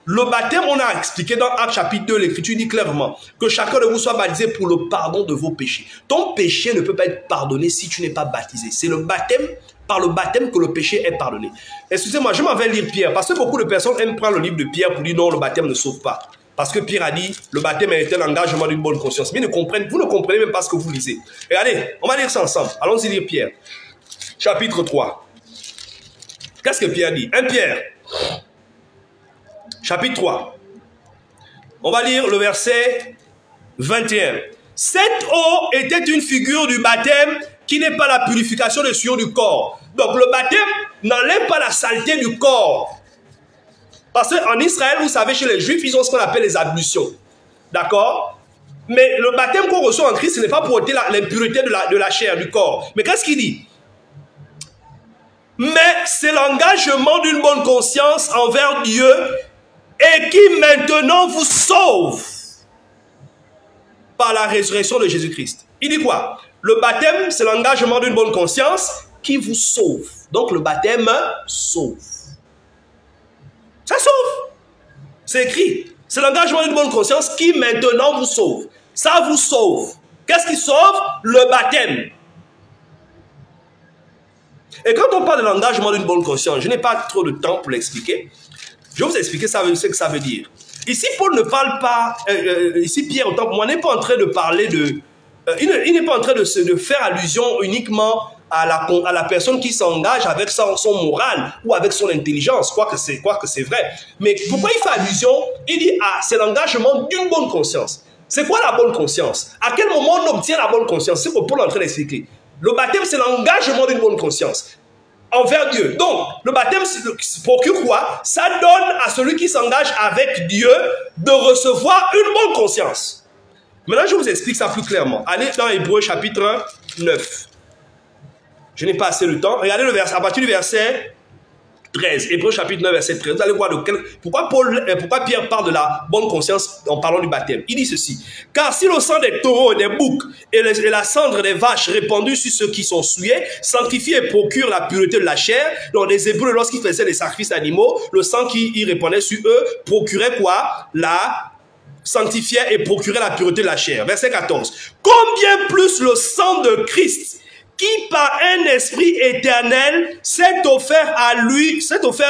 Le baptême, on a expliqué dans Actes chapitre 2, l'Écriture dit clairement que chacun de vous soit baptisé pour le pardon de vos péchés. Ton péché ne peut pas être pardonné si tu n'es pas baptisé. C'est le baptême, par le baptême que le péché est pardonné. Excusez-moi, je m'en vais lire Pierre, parce que beaucoup de personnes aiment prendre le livre de Pierre pour dire non, le baptême ne sauve pas. Parce que Pierre a dit, le baptême est un engagement d'une bonne conscience. Mais vous ne comprenez même pas ce que vous lisez. Et allez, on va lire ça ensemble. Allons-y lire Pierre. Chapitre 3. Qu'est-ce que Pierre dit? 1 Pierre. Chapitre 3. On va lire le verset 21. Cette eau était une figure du baptême qui n'est pas la purification des souillures du corps. Donc le baptême n'enlève pas la saleté du corps. Parce qu'en Israël, vous savez, chez les Juifs, ils ont ce qu'on appelle les ablutions. D'accord? Mais le baptême qu'on reçoit en Christ, ce n'est pas pour ôter l'impureté de la chair, du corps. Mais qu'est-ce qu'il dit? Mais c'est l'engagement d'une bonne conscience envers Dieu et qui maintenant vous sauve par la résurrection de Jésus-Christ. Il dit quoi? Le baptême, c'est l'engagement d'une bonne conscience qui vous sauve. Donc le baptême sauve. Ça sauve. C'est écrit. C'est l'engagement d'une bonne conscience qui maintenant vous sauve. Ça vous sauve. Qu'est-ce qui sauve? Le baptême. Et quand on parle de l'engagement d'une bonne conscience, je n'ai pas trop de temps pour l'expliquer. Je vais vous expliquer ce que ça veut dire. Ici, Paul ne parle pas, ici Pierre, autant pour moi, n'est pas en train de parler de... il n'est pas en train de faire allusion uniquement à la personne qui s'engage avec son moral ou avec son intelligence, quoique c'est vrai. Mais pourquoi il fait allusion? Il dit, c'est l'engagement d'une bonne conscience. C'est quoi la bonne conscience? À quel moment on obtient la bonne conscience? C'est ce que Paul est en train d'expliquer. Le baptême, c'est l'engagement d'une bonne conscience envers Dieu. Donc, le baptême procure quoi? Ça donne à celui qui s'engage avec Dieu de recevoir une bonne conscience. Maintenant, je vous explique ça plus clairement. Allez dans Hébreux chapitre 9. Je n'ai pas assez de temps. Regardez le verset, à partir du verset 13. Hébreux chapitre 9, verset 13. Vous allez voir pourquoi Pierre parle de la bonne conscience en parlant du baptême. Il dit ceci. Car si le sang des taureaux et des boucs et la cendre des vaches répandue sur ceux qui sont souillés sanctifie et procure la pureté de la chair. Donc les Hébreux, lorsqu'ils faisaient des sacrifices animaux, le sang qui y répandait sur eux procurait quoi? La sanctifiait et procurait la pureté de la chair. Verset 14. Combien plus le sang de Christ, qui par un esprit éternel s'est offert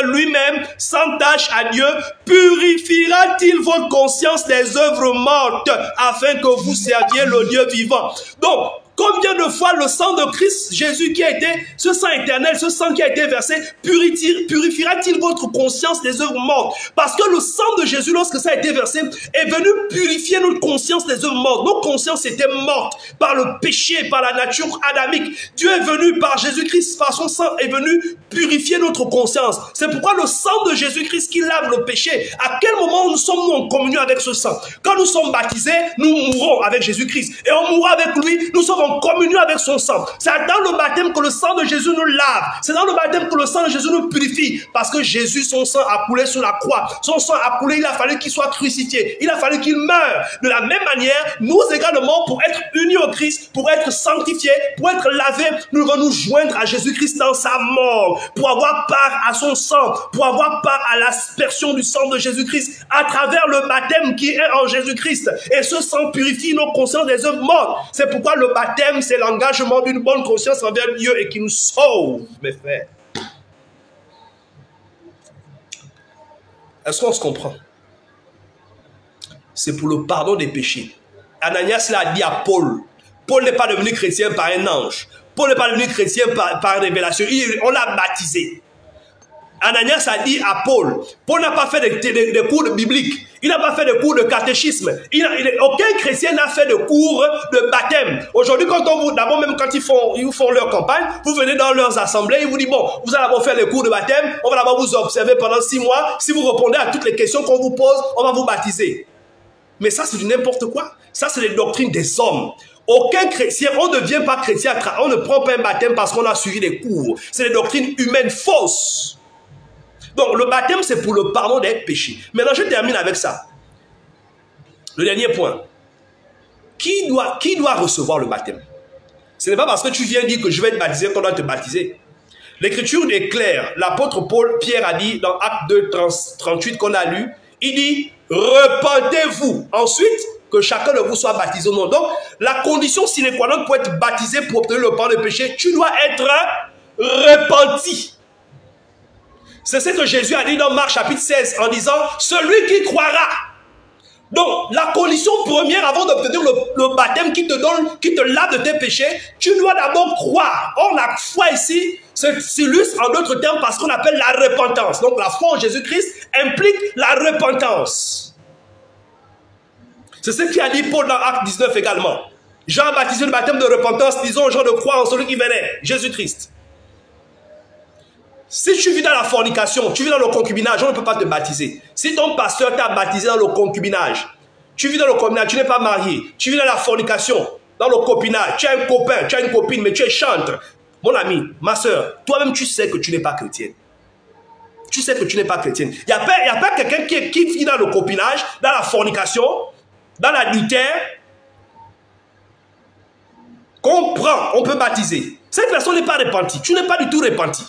lui-même sans tâche à Dieu, purifiera-t-il votre conscience des œuvres mortes afin que vous serviez le Dieu vivant? Donc, Combien de fois le sang de Christ Jésus qui a été, ce sang éternel, ce sang qui a été versé, purifiera-t-il votre conscience des œuvres mortes? Parce que le sang de Jésus, lorsque ça a été versé, est venu purifier notre conscience des œuvres mortes. Nos consciences étaient mortes par le péché, par la nature adamique. Dieu est venu par Jésus-Christ, par son sang, est venu purifier notre conscience. C'est pourquoi le sang de Jésus-Christ qui lave le péché, à quel moment nous sommes-nous en communion avec ce sang? Quand nous sommes baptisés, nous mourrons avec Jésus-Christ. Et on mourra avec lui, nous sommes en communion avec son sang. C'est dans le baptême que le sang de Jésus nous lave. C'est dans le baptême que le sang de Jésus nous purifie. Parce que Jésus, son sang a coulé sur la croix. Son sang a coulé, il a fallu qu'il soit crucifié. Il a fallu qu'il meure. De la même manière, nous également, pour être unis au Christ, pour être sanctifiés, pour être lavés, nous devons nous joindre à Jésus-Christ dans sa mort, pour avoir part à son sang, pour avoir part à l'aspersion du sang de Jésus-Christ à travers le baptême qui est en Jésus-Christ. Et ce sang purifie nos consciences des œuvres mortes. C'est pourquoi le baptême, c'est l'engagement d'une bonne conscience envers Dieu et qui nous sauve, mes frères. Est-ce qu'on se comprend? C'est pour le pardon des péchés. Ananias l'a dit à Paul. Paul n'est pas devenu chrétien par un ange. Paul n'est pas devenu chrétien par révélation. On l'a baptisé. Ananias a dit à Paul. Paul n'a pas fait de cours bibliques. Il n'a pas fait de cours de catéchisme. Aucun chrétien n'a fait de cours de baptême. Aujourd'hui, quand on vous, d'abord même quand ils font leur campagne, vous venez dans leurs assemblées, ils vous disent, bon, vous allez d'abord faire les cours de baptême, on va d'abord vous observer pendant 6 mois. Si vous répondez à toutes les questions qu'on vous pose, on va vous baptiser. Mais ça, c'est du n'importe quoi. Ça, c'est les doctrines des hommes. Aucun chrétien, on ne devient pas chrétien, on ne prend pas un baptême parce qu'on a suivi des cours. C'est des doctrines humaines fausses. Donc, le baptême, c'est pour le pardon des péchés. Maintenant, je termine avec ça. Le dernier point. Qui doit recevoir le baptême? Ce n'est pas parce que tu viens dire que je vais être baptisé qu'on doit te baptiser. L'Écriture est claire. L'apôtre Pierre a dit dans Acte 2, 38 qu'on a lu, il dit, repentez-vous. Ensuite, que chacun de vous soit baptisé au nom. Donc, la condition sine qua non pour être baptisé, pour obtenir le pardon des péchés, tu dois être repenti. C'est ce que Jésus a dit dans Marc chapitre 16 en disant, celui qui croira. Donc, la condition première avant d'obtenir le baptême qui te lave de tes péchés, tu dois d'abord croire. Or, la foi ici s'illustre en d'autres termes parce qu'on appelle la repentance. Donc, la foi en Jésus-Christ implique la repentance. C'est ce qu'a dit Paul dans Acte 19 également. Jean a baptisé le baptême de repentance, disons aux gens de croire en celui qui venait, Jésus-Christ. Si tu vis dans la fornication, tu vis dans le concubinage, on ne peut pas te baptiser. Si ton pasteur t'a baptisé dans le concubinage, tu vis dans le concubinage, tu n'es pas marié, tu vis dans la fornication, dans le copinage, tu as un copain, tu as une copine, mais tu es chantre. Mon ami, ma soeur, toi-même tu sais que tu n'es pas chrétienne. Tu sais que tu n'es pas chrétienne. Il n'y a pas quelqu'un qui vit dans le copinage, dans la fornication, dans l'adultère, qu'on prend, on peut baptiser. Cette personne n'est pas repentie. Tu n'es pas du tout repenti.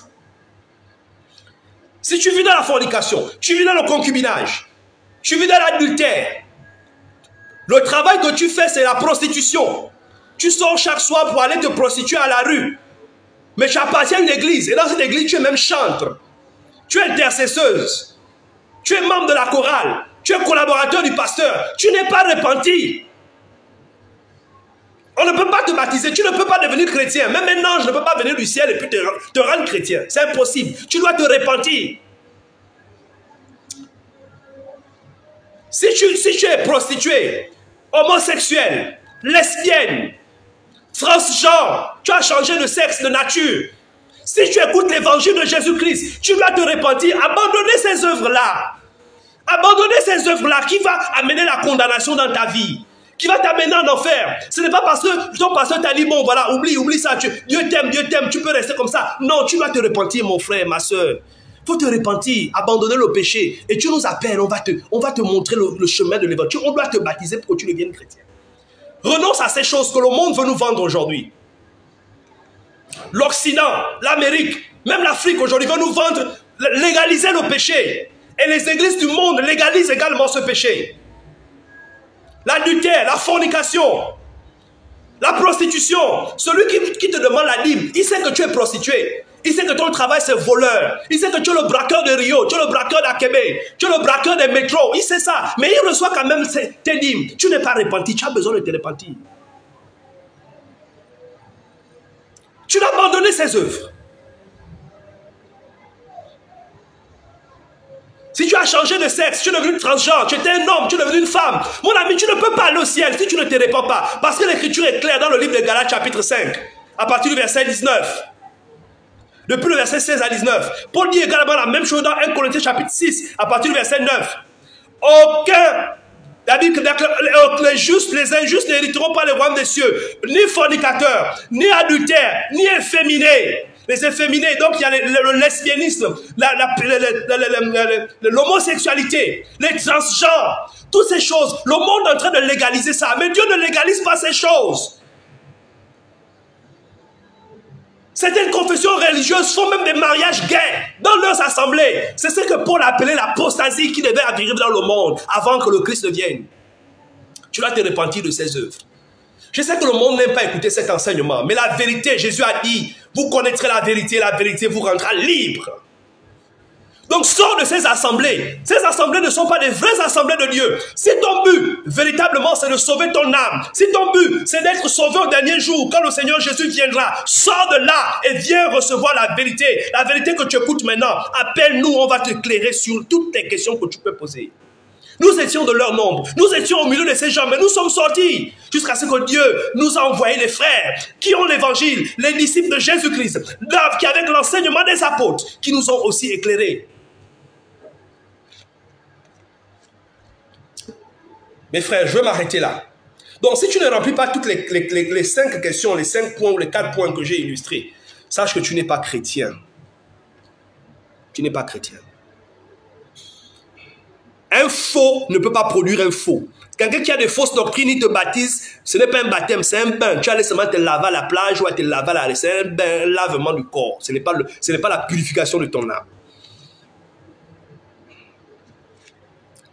Si tu vis dans la fornication, tu vis dans le concubinage, tu vis dans l'adultère, le travail que tu fais, c'est la prostitution. Tu sors chaque soir pour aller te prostituer à la rue. Mais tu appartiens à une église. Et dans cette église, tu es même chantre. Tu es intercesseuse. Tu es membre de la chorale. Tu es collaborateur du pasteur. Tu n'es pas repenti. On ne peut pas te baptiser. Tu ne peux pas devenir chrétien. Même un ange ne peut pas venir du ciel et puis te rendre chrétien. C'est impossible. Tu dois te repentir. Si tu es prostituée, homosexuelle, lesbienne, transgenre, tu as changé de sexe, de nature. Si tu écoutes l'évangile de Jésus-Christ, tu dois te repentir. Abandonner ces œuvres-là. Abandonner ces œuvres-là qui va amener la condamnation dans ta vie. Qui va t'amener en enfer. Ce n'est pas parce que ton pasteur t'a dit, bon voilà, oublie ça. Dieu t'aime, tu peux rester comme ça. Non, tu dois te repentir, mon frère, ma soeur. Il faut te repentir, abandonner le péché. Et tu nous appelles, on va te montrer le chemin de l'évangile. On doit te baptiser pour que tu deviennes chrétien. Renonce à ces choses que le monde veut nous vendre aujourd'hui. L'Occident, l'Amérique, même l'Afrique aujourd'hui veut nous vendre, légaliser le péché. Et les églises du monde légalisent également ce péché. L'adultère, la fornication, la prostitution. Celui qui te demande la dîme, il sait que tu es prostituée. Il sait que ton travail c'est voleur. Il sait que tu es le braqueur de Rio, tu es le braqueur d'Akebe, tu es le braqueur des métros. Il sait ça. Mais il reçoit quand même tes dîmes. Tu n'es pas repenti, tu as besoin de te repentir. Tu as abandonné ses œuvres. Si tu as changé de sexe, tu es devenu transgenre, tu étais un homme, tu es devenu une femme, mon ami, tu ne peux pas aller au ciel si tu ne te répands pas. Parce que l'écriture est claire dans le livre de Galates chapitre 5, à partir du verset 19. Depuis le verset 16 à 19. Paul dit également la même chose dans 1 Corinthiens chapitre 6, à partir du verset 9. C'est-à-dire que les justes, les injustes n'hériteront pas le royaume des cieux. Ni fornicateurs, ni adultères, ni efféminés. Les efféminés, donc il y a le lesbianisme, l'homosexualité, les transgenres, toutes ces choses. Le monde est en train de légaliser ça, mais Dieu ne légalise pas ces choses. Certaines confessions religieuses font même des mariages gays dans leurs assemblées. C'est ce que Paul appelait l'apostasie qui devait arriver dans le monde avant que le Christ ne vienne. Tu dois te repentir de ses œuvres. Je sais que le monde n'aime pas écouter cet enseignement, mais la vérité, Jésus a dit, vous connaîtrez la vérité vous rendra libre. Donc sors de ces assemblées. Ces assemblées ne sont pas des vraies assemblées de Dieu. Si ton but, véritablement, c'est de sauver ton âme, si ton but, c'est d'être sauvé au dernier jour, quand le Seigneur Jésus viendra, sors de là et viens recevoir la vérité que tu écoutes maintenant. Appelle-nous, on va t'éclairer sur toutes les questions que tu peux poser. Nous étions de leur nombre, nous étions au milieu de ces gens, mais nous sommes sortis jusqu'à ce que Dieu nous a envoyé les frères qui ont l'évangile, les disciples de Jésus-Christ, qui avec l'enseignement des apôtres, qui nous ont aussi éclairés. Mes frères, je vais m'arrêter là. Donc, si tu ne remplis pas toutes les 5 questions, les 5 points ou les 4 points que j'ai illustrés, sache que tu n'es pas chrétien. Tu n'es pas chrétien. Un faux ne peut pas produire un faux. Quelqu'un qui a des fausses doctrines, il te baptise, ce n'est pas un baptême, c'est un bain. Tu allais seulement te laver à la plage ou à te laver à la... C'est un bain, un lavement du corps. Ce n'est pas la purification de ton âme.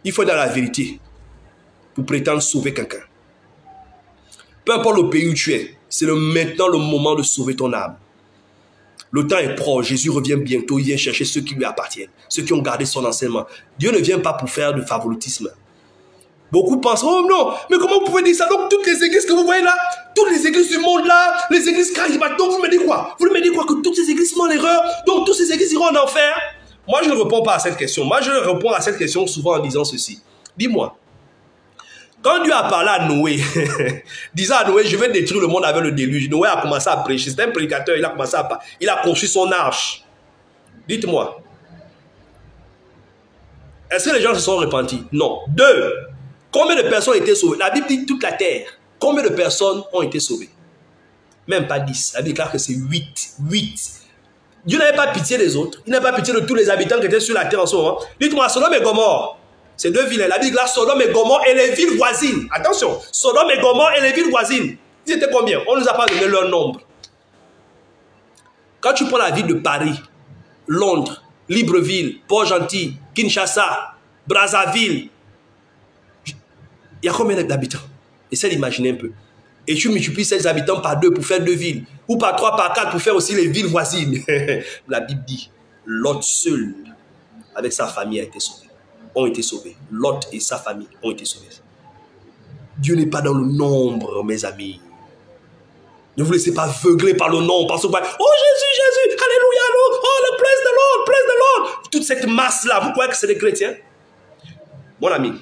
Il faut être dans la vérité pour prétendre sauver quelqu'un. Peu importe le pays où tu es, c'est maintenant le moment de sauver ton âme. Le temps est proche, Jésus revient bientôt, il vient chercher ceux qui lui appartiennent, ceux qui ont gardé son enseignement. Dieu ne vient pas pour faire de favoritisme. Beaucoup pensent, oh non, mais comment vous pouvez dire ça? Donc toutes les églises que vous voyez là, toutes les églises du monde là, les églises charismatiques, donc vous me dites quoi? Vous me dites quoi? Que toutes ces églises sont en erreur, donc toutes ces églises iront en enfer? Moi je ne réponds pas à cette question, moi je réponds à cette question souvent en disant ceci. Dis-moi, quand Dieu a parlé à Noé, disant à Noé, je vais détruire le monde avec le déluge, Noé a commencé à prêcher, c'est un prédicateur, il a commencé à parler, il a construit son arche. Dites-moi, est-ce que les gens se sont repentis? Non. 2. Combien de personnes ont été sauvées? La Bible dit toute la terre. Combien de personnes ont été sauvées? Même pas 10. La Bible déclare que c'est 8. 8. Dieu n'avait pas pitié des autres. Il n'a pas pitié de tous les habitants qui étaient sur la terre en ce moment. Dites-moi, Sodome et Gomorrhe, c'est 2 villes. La Bible déclare Sodome et Gomorrhe et les villes voisines. Attention, Sodome et Gomorrhe et les villes voisines. Ils étaient combien? On ne nous a pas donné leur nombre. Quand tu prends la ville de Paris, Londres, Libreville, Port-Gentil, Kinshasa, Brazzaville, il y a combien d'habitants? Essaie d'imaginer un peu. Et tu multiplies ces habitants par 2 pour faire 2 villes. Ou par 3, par 4 pour faire aussi les villes voisines. La Bible dit, Lot seul, avec sa famille, ont été sauvés. Lot et sa famille ont été sauvés. Dieu n'est pas dans le nombre, mes amis. Ne vous laissez pas aveugler par le nombre. Parce que, oh Jésus, Jésus, alléluia, oh le praise de Lord, praise de Lord. Toute cette masse-là, vous croyez que c'est des chrétiens? Mon ami,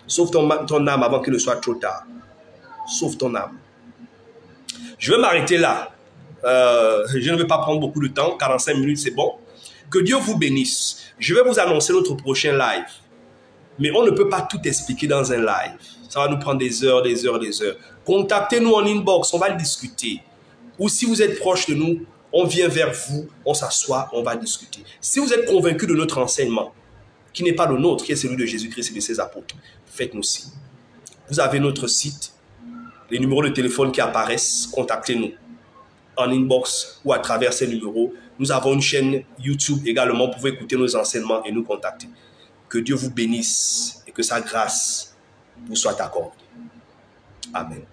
sauve ton âme avant qu'il ne soit trop tard. Sauve ton âme. Je vais m'arrêter là. Je ne vais pas prendre beaucoup de temps. 45 minutes, c'est bon. Que Dieu vous bénisse. Je vais vous annoncer notre prochain live. Mais on ne peut pas tout expliquer dans un live. Ça va nous prendre des heures, des heures, des heures. Contactez-nous en inbox, on va discuter. Ou si vous êtes proche de nous, on vient vers vous, on s'assoit, on va discuter. Si vous êtes convaincu de notre enseignement, qui n'est pas le nôtre, qui est celui de Jésus-Christ et de ses apôtres, faites-nous signe. Vous avez notre site, les numéros de téléphone qui apparaissent, contactez-nous en inbox ou à travers ces numéros. Nous avons une chaîne YouTube également, vous pouvez écouter nos enseignements et nous contacter. Que Dieu vous bénisse et que sa grâce vous soit accordée. Amen.